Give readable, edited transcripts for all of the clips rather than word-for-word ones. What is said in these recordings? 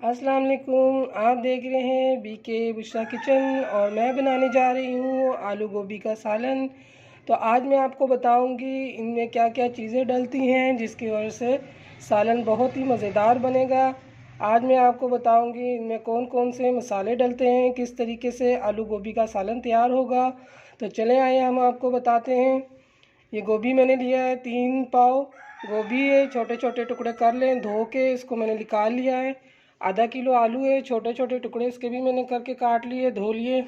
अस्सलाम वालेकुम। आप देख रहे हैं बीके बुशरा किचन और मैं बनाने जा रही हूँ आलू गोभी का सालन। तो आज मैं आपको बताऊँगी इनमें क्या क्या चीज़ें डलती हैं जिसकी वजह से सालन बहुत ही मज़ेदार बनेगा। आज मैं आपको बताऊँगी इनमें कौन कौन से मसाले डलते हैं, किस तरीके से आलू गोभी का सालन तैयार होगा। तो चलें आइए हम आपको बताते हैं। ये गोभी मैंने लिया है 3 पाव गोभी है, छोटे छोटे टुकड़े कर लें। धो के इसको मैंने निकाल लिया है। आधा किलो आलू है, छोटे छोटे टुकड़े इसके भी मैंने करके काट लिए, धो लिए।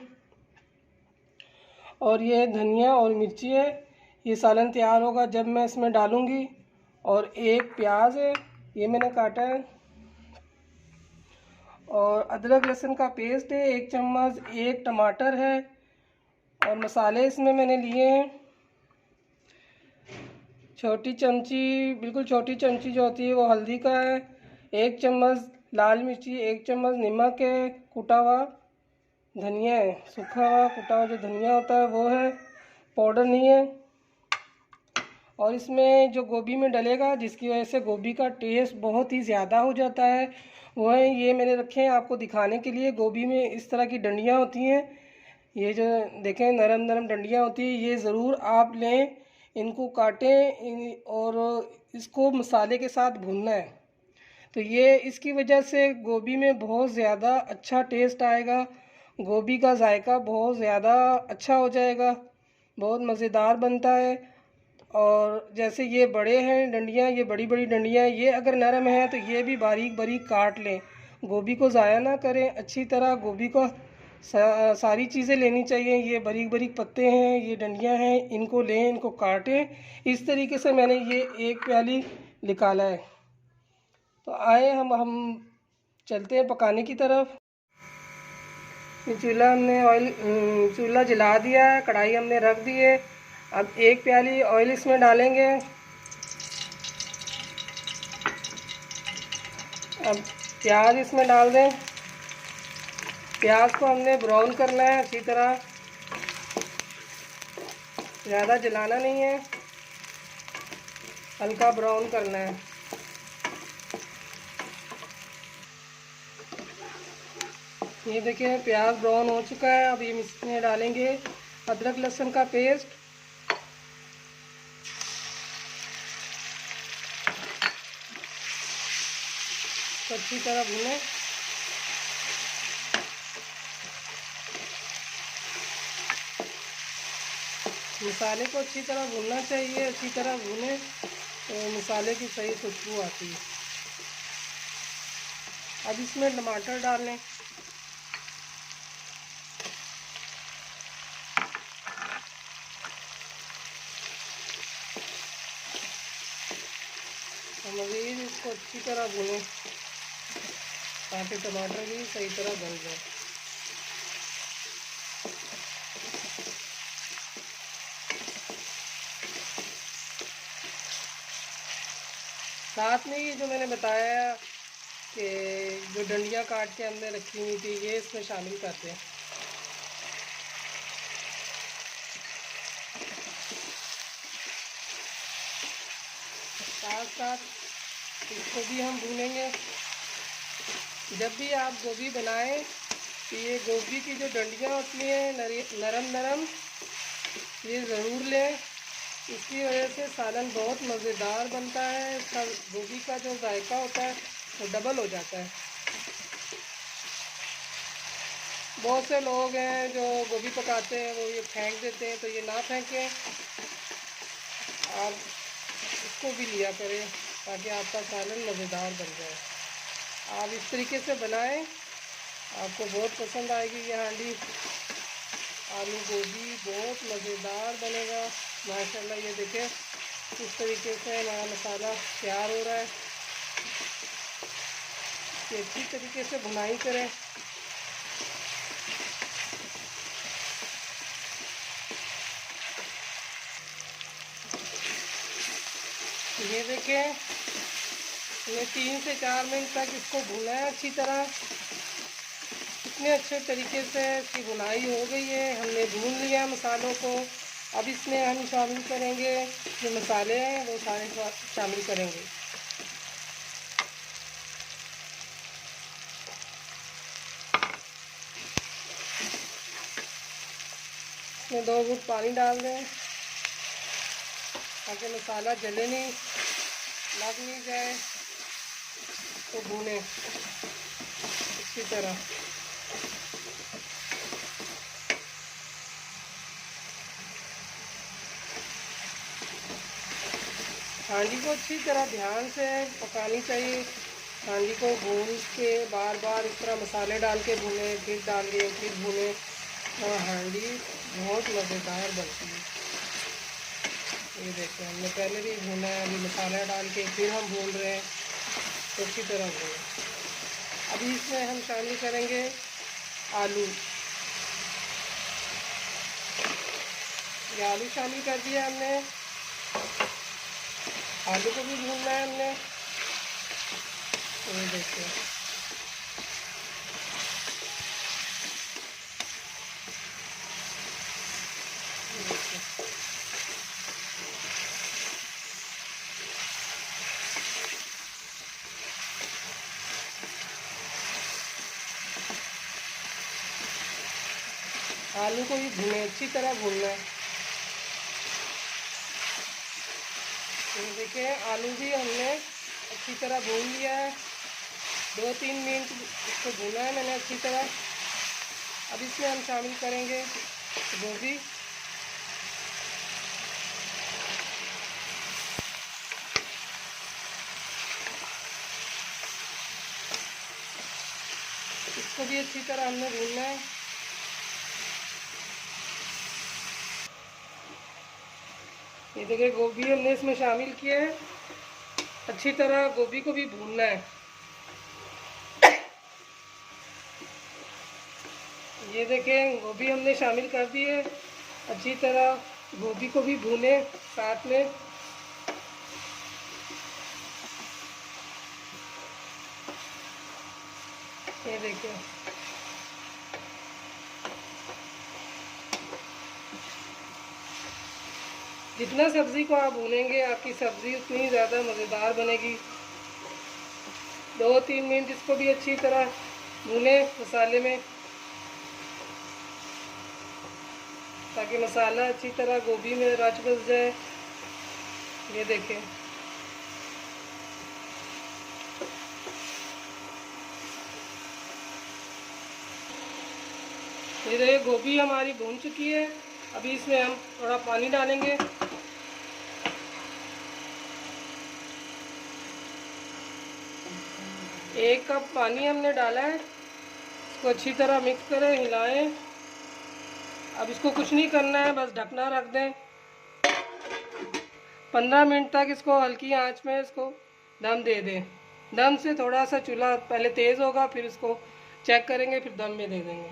और ये धनिया और मिर्ची है। ये सालन तैयार होगा जब मैं इसमें डालूँगी। और एक प्याज है, ये मैंने काटा है। और अदरक लहसुन का पेस्ट है 1 चम्मच। एक टमाटर है। और मसाले इसमें मैंने लिए हैं छोटी चमची, बिल्कुल छोटी चमची जो होती है वो हल्दी का है। 1 चम्मच लाल मिर्ची, 1 चम्मच नमक है। कुटा हुआ धनिया है, सूखा हुआ कुटा हुआ जो धनिया होता है वो है, पाउडर नहीं है। और इसमें जो गोभी में डलेगा जिसकी वजह से गोभी का टेस्ट बहुत ही ज़्यादा हो जाता है वो है, ये मैंने रखे हैं आपको दिखाने के लिए। गोभी में इस तरह की डंडियाँ होती हैं, ये जो देखें नरम नरम डंडियाँ होती हैं, ये ज़रूर आप लें, इनको काटें और इसको मसाले के साथ भूनना है। तो ये इसकी वजह से गोभी में बहुत ज़्यादा अच्छा टेस्ट आएगा, गोभी का जायका बहुत ज़्यादा अच्छा हो जाएगा, बहुत मज़ेदार बनता है। और जैसे ये बड़े हैं डंडियाँ, ये बड़ी बड़ी डंडियाँ, ये अगर नरम है तो ये भी बारीक बारीक काट लें। गोभी को ज़ाया ना करें, अच्छी तरह गोभी को सारी चीज़ें लेनी चाहिए। ये बारीक बारीक पत्ते हैं, ये डंडियाँ हैं, इनको लें, इनको काटें। इस तरीके से मैंने ये 1 प्याली निकाला है। तो आए हम चलते हैं पकाने की तरफ। चूल्हा हमने चूल्हा जला दिया है, कढ़ाई हमने रख दी है। अब 1 प्याली ऑयल इसमें डालेंगे। अब प्याज इसमें डाल दें। प्याज को हमने ब्राउन करना है अच्छी तरह, ज़्यादा जलाना नहीं है, हल्का ब्राउन करना है। ये देखिए प्याज ब्राउन हो चुका है। अब ये इसमें डालेंगे अदरक लहसुन का पेस्ट। अच्छी तरह भूनें। मसाले को अच्छी तरह भूनना चाहिए, अच्छी तरह भूनें तो मसाले की सही खुशबू आती है। अब इसमें टमाटर डाल लें। मज़ीद इसको अच्छी तरह भूनें ताकि टमाटर भी सही तरह गल जाए। साथ में ये जो मैंने बताया कि जो डंडियाँ काट के हमने रखी हुई थी ये इसमें शामिल करते हैं। साथ साथ इसको भी हम भूनेंगे। जब भी आप गोभी बनाएं तो ये गोभी की जो डंडियाँ होती हैं नरम नरम, ये ज़रूर लें। इसकी वजह से सालन बहुत मज़ेदार बनता है। इसका गोभी का जो जायका होता है वो डबल हो जाता है। बहुत से लोग हैं जो गोभी पकाते हैं वो ये फेंक देते हैं, तो ये ना फेंकें, आप इसको भी लिया करें ताकि आपका सालन मज़ेदार बन जाए। आप इस तरीके से बनाएं, आपको बहुत पसंद आएगी ये हांडी आलू गोभी, बहुत मज़ेदार बनेगा माशाल्लाह। ये देखें इस तरीके से हमारा मसाला तैयार हो रहा है। ये अच्छी तरीके से भुनाई करें। ये देखें ये 3 से 4 मिनट तक इसको भुना है अच्छी तरह। कितने अच्छे तरीके से इसकी भुनाई हो गई है, हमने भून लिया मसालों को। अब इसमें हम शामिल करेंगे जो मसाले हैं वो सारे शामिल करेंगे। इसमें 2 घूंट पानी डाल दें ताकि मसाला जले नहीं, लग नहीं जाए। तो भूनें इसी तरह। हांडी को अच्छी तरह ध्यान से पकानी चाहिए। हांडी को भून के बार बार इस तरह मसाले डाल के भूनें, फिर डाल के फिर भूनें, और हांडी बहुत मज़ेदार बनती है। ये देखिए हमने पहले भी भूना है, अभी मसाला डाल के फिर हम भून रहे हैं, तो अच्छी तरह भूनें। अभी इसमें हम शामिल करेंगे आलू। ये आलू शामिल कर दिया हमने। आलू को भी भूनना है हमने। ये देखिए आलू को भी भूने, अच्छी तरह भूनना है। ये देखिए आलू भी हमने अच्छी तरह भून लिया है। 2-3 मिनट इसको भूना है मैंने अच्छी तरह। अब इसमें हम शामिल करेंगे गोभी। इसको भी अच्छी तरह हमने भूनना है। ये देखिए गोभी हमने इसमें शामिल किया है। अच्छी तरह गोभी को भी भूनना है। ये देखें गोभी हमने शामिल कर दी है। अच्छी तरह गोभी को भी भूने साथ में। ये देखिए जितना सब्ज़ी को आप भूनेंगे आपकी सब्ज़ी उतनी ज़्यादा मज़ेदार बनेगी। 2-3 मिनट इसको भी अच्छी तरह भूने मसाले में, ताकि मसाला अच्छी तरह गोभी में रच बस जाए। ये देखें ये देखिए गोभी हमारी भून चुकी है। अभी इसमें हम थोड़ा पानी डालेंगे। 1 कप पानी हमने डाला है। इसको अच्छी तरह मिक्स करें, हिलाएं। अब इसको कुछ नहीं करना है, बस ढकना रख दें। 15 मिनट तक इसको हल्की आंच में इसको दम दे दें। दम से थोड़ा सा चूल्हा पहले तेज़ होगा, फिर इसको चेक करेंगे, फिर दम में दे देंगे।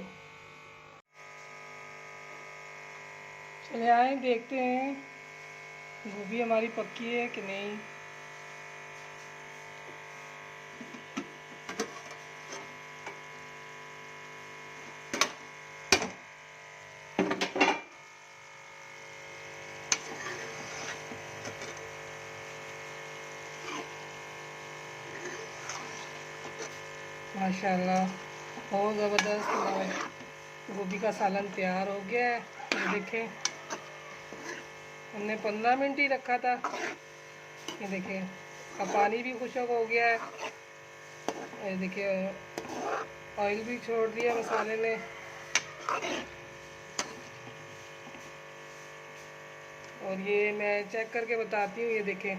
चले आए देखते हैं गोभी हमारी पक्की है कि नहीं। माशाल्लाह बहुत ज़बरदस्त गोभी का सालन तैयार हो गया है। ये देखें हमने 15 मिनट ही रखा था। ये देखिए अब पानी भी खुश्क हो गया है। ये देखिए ऑयल भी छोड़ दिया मसाले ने। और ये मैं चेक करके बताती हूँ। ये देखें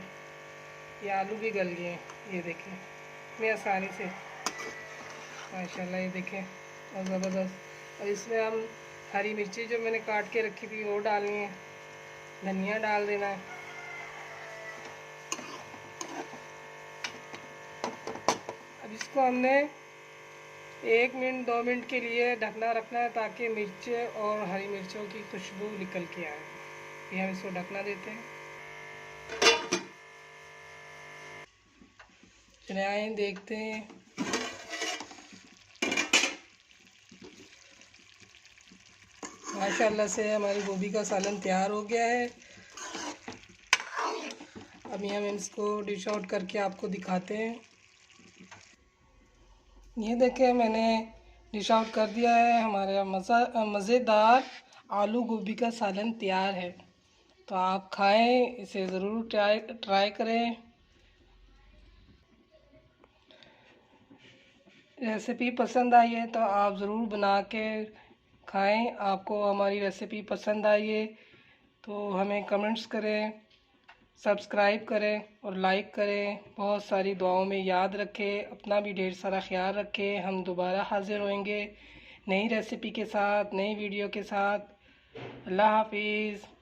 ये आलू भी गल गए हैं। ये देखें इतनी आसानी से माशाल्लाह। ये देखें और ज़बरदस्त। और इसमें हम हरी मिर्ची जो मैंने काट के रखी थी वो डालनी है, धनिया डाल देना है। अब इसको हमने 1 मिनट 2 मिनट के लिए ढकना रखना है, ताकि मिर्च और हरी मिर्चों की खुशबू निकल के आए। ये हम इसको ढकना देते हैं। चले आए देखते हैं। माशाल्लाह से हमारी गोभी का सालन तैयार हो गया है। अभी हम इसको डिश आउट करके आपको दिखाते हैं। ये देखें मैंने डिश आउट कर दिया है हमारा मज़ेदार आलू गोभी का सालन तैयार है। तो आप खाएं, इसे ज़रूर ट्राई करें। रेसिपी पसंद आई है तो आप ज़रूर बना के खाएं। आपको हमारी रेसिपी पसंद आई है तो हमें कमेंट्स करें, सब्सक्राइब करें और लाइक करें। बहुत सारी दुआओं में याद रखें, अपना भी ढेर सारा ख्याल रखें। हम दोबारा हाज़िर होंगे नई रेसिपी के साथ, नई वीडियो के साथ। अल्लाह हाफिज़।